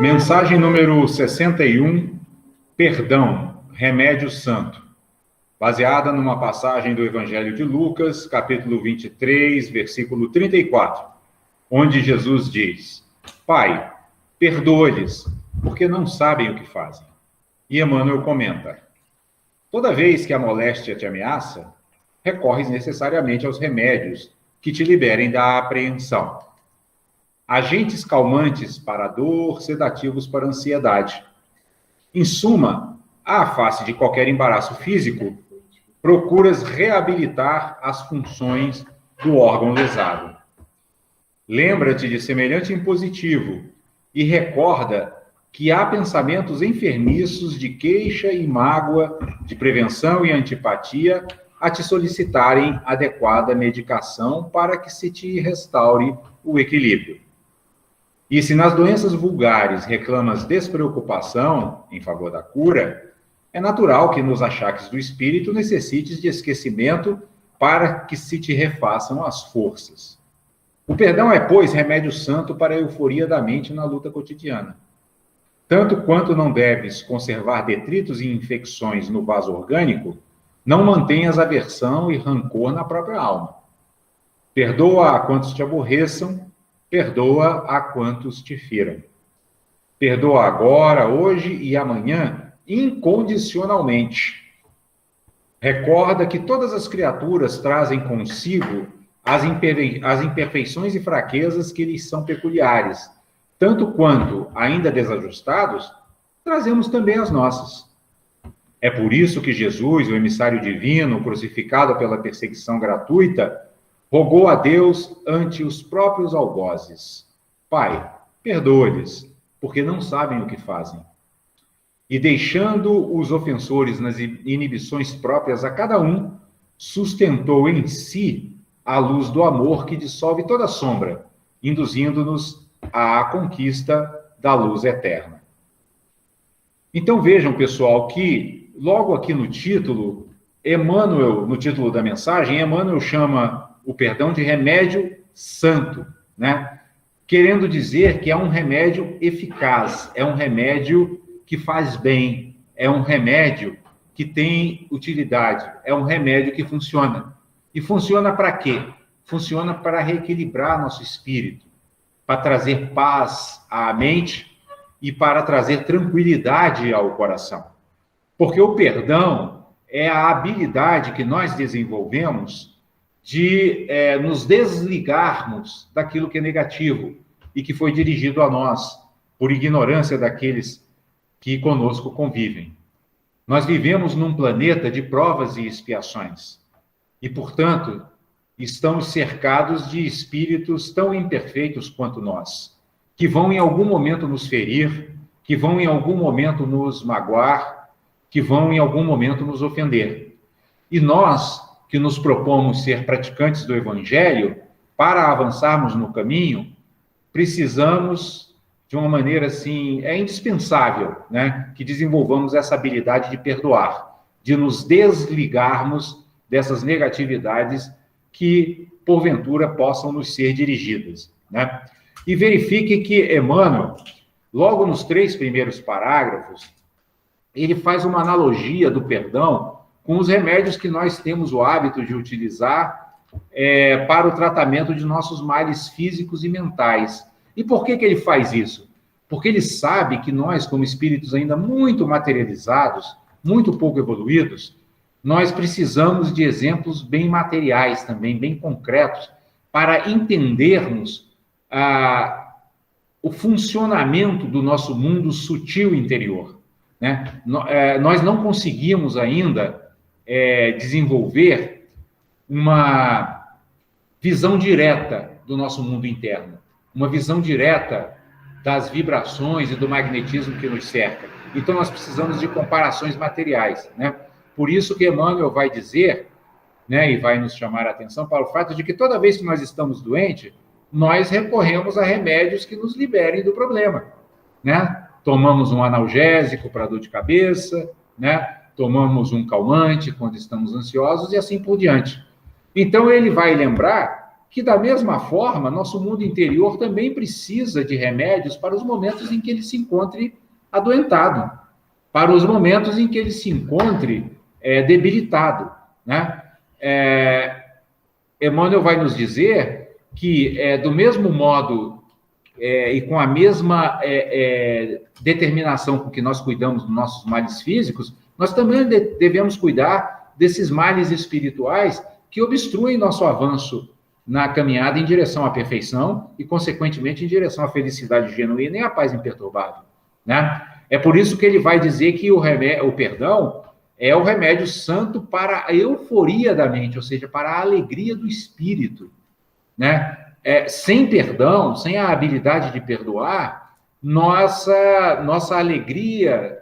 Mensagem número 61, Perdão, Remédio Santo. Baseada numa passagem do Evangelho de Lucas, capítulo 23, versículo 34, onde Jesus diz: Pai, perdoa-lhes, porque não sabem o que fazem. E Emmanuel comenta: toda vez que a moléstia te ameaça, recorres necessariamente aos remédios que te liberem da apreensão. Agentes calmantes para a dor, sedativos para a ansiedade. Em suma, à face de qualquer embaraço físico, procuras reabilitar as funções do órgão lesado. Lembra-te de semelhante impositivo e recorda que há pensamentos enfermiços de queixa e mágoa, de prevenção e antipatia, a te solicitarem adequada medicação para que se te restaure o equilíbrio. E se nas doenças vulgares reclamas despreocupação em favor da cura, é natural que nos achaques do espírito necessites de esquecimento para que se te refaçam as forças. O perdão é, pois, remédio santo para a euforia da mente na luta cotidiana. Tanto quanto não deves conservar detritos e infecções no vaso orgânico, não mantenhas aversão e rancor na própria alma. Perdoa a quantos te aborreçam, perdoa a quantos te firam. Perdoa agora, hoje e amanhã, incondicionalmente. Recorda que todas as criaturas trazem consigo as imperfeições e fraquezas que lhes são peculiares, tanto quanto, ainda desajustados, trazemos também as nossas. É por isso que Jesus, o emissário divino, crucificado pela perseguição gratuita, rogou a Deus ante os próprios algozes: Pai, perdoa-lhes, porque não sabem o que fazem. E deixando os ofensores nas inibições próprias a cada um, sustentou em si a luz do amor que dissolve toda sombra, induzindo-nos à conquista da luz eterna. Então vejam, pessoal, que logo aqui no título, Emmanuel, no título da mensagem, Emmanuel chama o perdão de remédio santo, né? Querendo dizer que é um remédio eficaz, é um remédio que faz bem, é um remédio que tem utilidade, é um remédio que funciona. E funciona para quê? Funciona para reequilibrar nosso espírito, para trazer paz à mente e para trazer tranquilidade ao coração. Porque o perdão é a habilidade que nós desenvolvemos de nos desligarmos daquilo que é negativo e que foi dirigido a nós por ignorância daqueles que conosco convivem. Nós vivemos num planeta de provas e expiações e, portanto, estamos cercados de espíritos tão imperfeitos quanto nós, que vão em algum momento nos ferir, que vão em algum momento nos magoar, que vão em algum momento nos ofender. E nós, que nos propomos ser praticantes do Evangelho, para avançarmos no caminho, precisamos, de uma maneira assim, é indispensável, né, que desenvolvamos essa habilidade de perdoar, de nos desligarmos dessas negatividades que, porventura, possam nos ser dirigidas, né? E verifique que Emmanuel, logo nos 3 primeiros parágrafos, ele faz uma analogia do perdão com os remédios que nós temos o hábito de utilizar para o tratamento de nossos males físicos e mentais. E por que ele faz isso? Porque ele sabe que nós, como espíritos ainda muito materializados, muito pouco evoluídos, nós precisamos de exemplos bem materiais também, bem concretos, para entendermos o funcionamento do nosso mundo sutil interior, né? Nós não conseguimos ainda desenvolver uma visão direta do nosso mundo interno, uma visão direta das vibrações e do magnetismo que nos cerca. Então, nós precisamos de comparações materiais, né? Por isso que Emmanuel vai dizer, né, e vai nos chamar a atenção para o fato de que toda vez que nós estamos doentes, nós recorremos a remédios que nos liberem do problema, né? Tomamos um analgésico para dor de cabeça, né? Tomamos um calmante quando estamos ansiosos e assim por diante. Então, ele vai lembrar que, da mesma forma, nosso mundo interior também precisa de remédios para os momentos em que ele se encontre adoentado, para os momentos em que ele se encontre debilitado, né? Emmanuel vai nos dizer que, do mesmo modo e com a mesma determinação com que nós cuidamos dos nossos males físicos, nós também devemos cuidar desses males espirituais que obstruem nosso avanço na caminhada em direção à perfeição e, consequentemente, em direção à felicidade genuína e à paz imperturbável, né? É por isso que ele vai dizer que o perdão é o remédio santo para a euforia da mente, ou seja, para a alegria do espírito, né? Sem perdão, sem a habilidade de perdoar, nossa alegria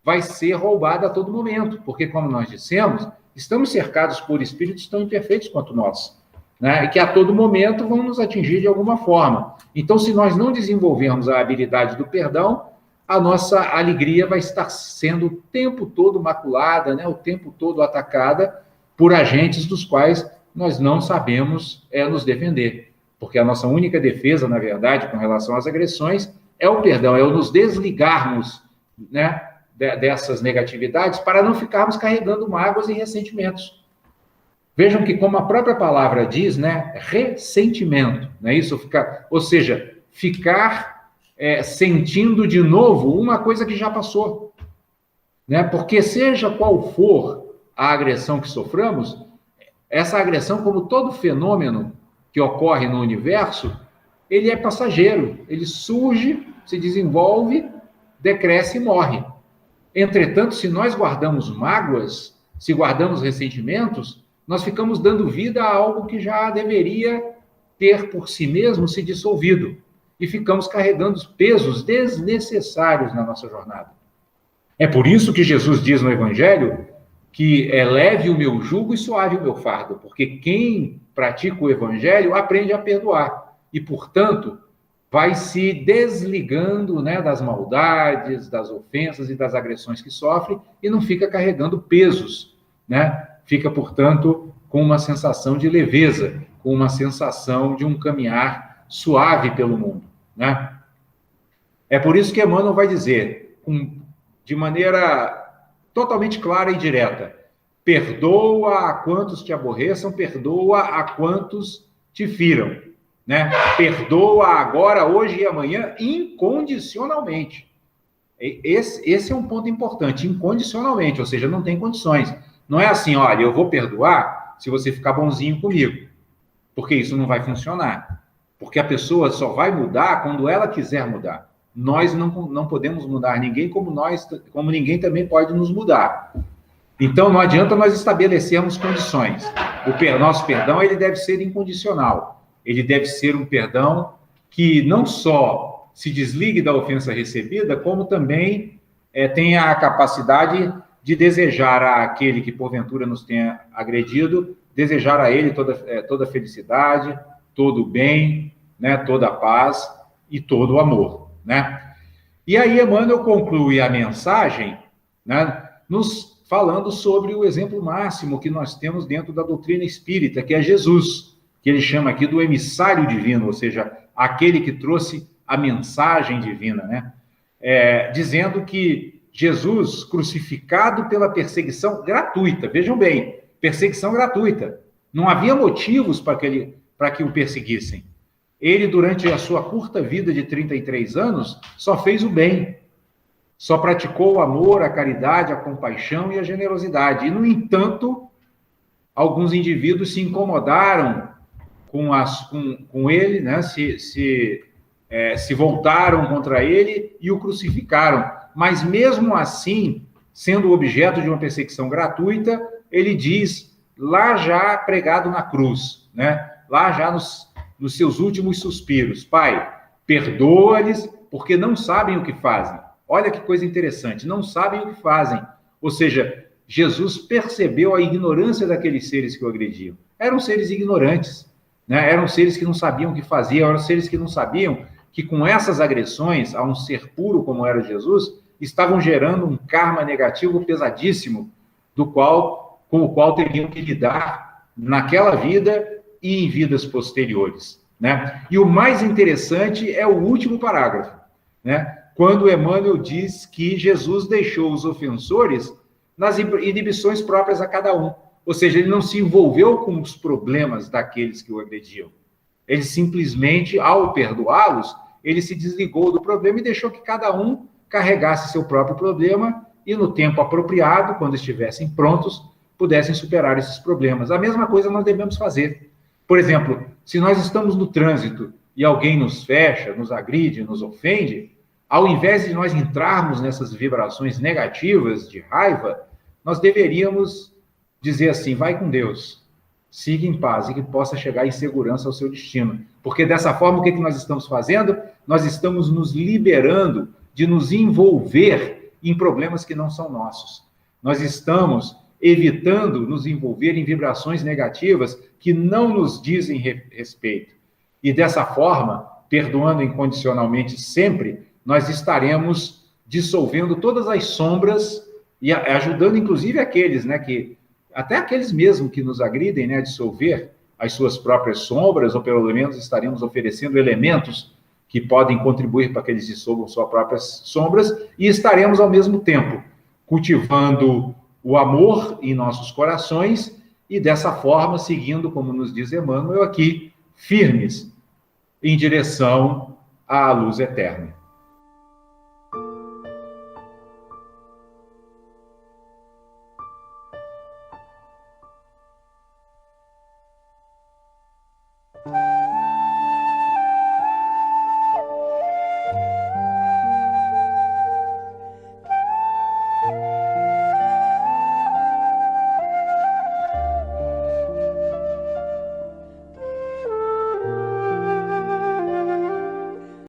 vai ser roubada a todo momento, porque, como nós dissemos, estamos cercados por espíritos tão imperfeitos quanto nós, né? E que a todo momento vão nos atingir de alguma forma. Então, se nós não desenvolvermos a habilidade do perdão, a nossa alegria vai estar sendo o tempo todo maculada, né? O tempo todo atacada por agentes dos quais nós não sabemos nos defender. Porque a nossa única defesa, na verdade, com relação às agressões, é o perdão, é o nos desligarmos, né, dessas negatividades para não ficarmos carregando mágoas e ressentimentos. Vejam que, como a própria palavra diz, né, ressentimento, não é isso? Ou seja, ficar sentindo de novo uma coisa que já passou, né? Porque seja qual for a agressão que soframos, essa agressão, como todo fenômeno que ocorre no universo, ele é passageiro, ele surge, se desenvolve, decresce e morre. Entretanto, se nós guardamos mágoas, se guardamos ressentimentos, nós ficamos dando vida a algo que já deveria ter por si mesmo se dissolvido. E ficamos carregando pesos desnecessários na nossa jornada. É por isso que Jesus diz no Evangelho que é leve o meu jugo e suave o meu fardo, porque quem pratica o Evangelho aprende a perdoar e, portanto, vai se desligando, né, das maldades, das ofensas e das agressões que sofre e não fica carregando pesos, né? Fica, portanto, com uma sensação de leveza, com uma sensação de um caminhar suave pelo mundo, né? É por isso que Emmanuel vai dizer, de maneira totalmente clara e direta: perdoa a quantos te aborreçam, perdoa a quantos te firam, né? Perdoa agora, hoje e amanhã, incondicionalmente. Esse é um ponto importante, incondicionalmente, ou seja, não tem condições. Não é assim, olha, eu vou perdoar se você ficar bonzinho comigo, porque isso não vai funcionar. Porque a pessoa só vai mudar quando ela quiser mudar. Nós não podemos mudar ninguém, como ninguém também pode nos mudar. Então, não adianta nós estabelecermos condições. O nosso perdão, ele deve ser incondicional. Ele deve ser um perdão que não só se desligue da ofensa recebida, como também tenha a capacidade de desejar àquele que porventura nos tenha agredido, desejar a ele toda a felicidade, todo o bem, né, toda a paz e todo o amor, né? E aí Emmanuel conclui a mensagem, né, nos falando sobre o exemplo máximo que nós temos dentro da doutrina espírita, que é Jesus, que ele chama aqui do emissário divino, ou seja, aquele que trouxe a mensagem divina, né? Dizendo que Jesus, crucificado pela perseguição gratuita, vejam bem, perseguição gratuita, não havia motivos para que o perseguissem. Ele, durante a sua curta vida de 33 anos, só fez o bem, só praticou o amor, a caridade, a compaixão e a generosidade. E, no entanto, alguns indivíduos se incomodaram com ele, né? Se voltaram contra ele e o crucificaram. Mas, mesmo assim, sendo objeto de uma perseguição gratuita, ele diz, lá já pregado na cruz, né? Lá já nos seus últimos suspiros: Pai, perdoa-lhes, porque não sabem o que fazem. Olha que coisa interessante, não sabem o que fazem. Ou seja, Jesus percebeu a ignorância daqueles seres que o agrediam. Eram seres ignorantes, né? Eram seres que não sabiam o que faziam, eram seres que não sabiam que com essas agressões a um ser puro como era Jesus, estavam gerando um karma negativo pesadíssimo, com o qual teriam que lidar naquela vida e em vidas posteriores, né? E o mais interessante é o último parágrafo, né? Quando Emmanuel diz que Jesus deixou os ofensores nas inibições próprias a cada um. Ou seja, ele não se envolveu com os problemas daqueles que o agrediam. Ele simplesmente, ao perdoá-los, ele se desligou do problema e deixou que cada um carregasse seu próprio problema e, no tempo apropriado, quando estivessem prontos, pudessem superar esses problemas. A mesma coisa nós devemos fazer. Por exemplo, se nós estamos no trânsito e alguém nos fecha, nos agride, nos ofende, ao invés de nós entrarmos nessas vibrações negativas de raiva, nós deveríamos dizer assim: vai com Deus, siga em paz e que possa chegar em segurança ao seu destino. Porque dessa forma, o que nós estamos fazendo? Nós estamos nos liberando de nos envolver em problemas que não são nossos. Nós estamos evitando nos envolver em vibrações negativas que não nos dizem respeito. E dessa forma, perdoando incondicionalmente sempre, nós estaremos dissolvendo todas as sombras e ajudando, inclusive, aqueles, né, que até aqueles mesmo que nos agridem, né, a dissolver as suas próprias sombras, ou pelo menos estaremos oferecendo elementos que podem contribuir para que eles dissolvam suas próprias sombras, e estaremos, ao mesmo tempo, cultivando o amor em nossos corações, e dessa forma, seguindo, como nos diz Emmanuel aqui, firmes em direção à luz eterna.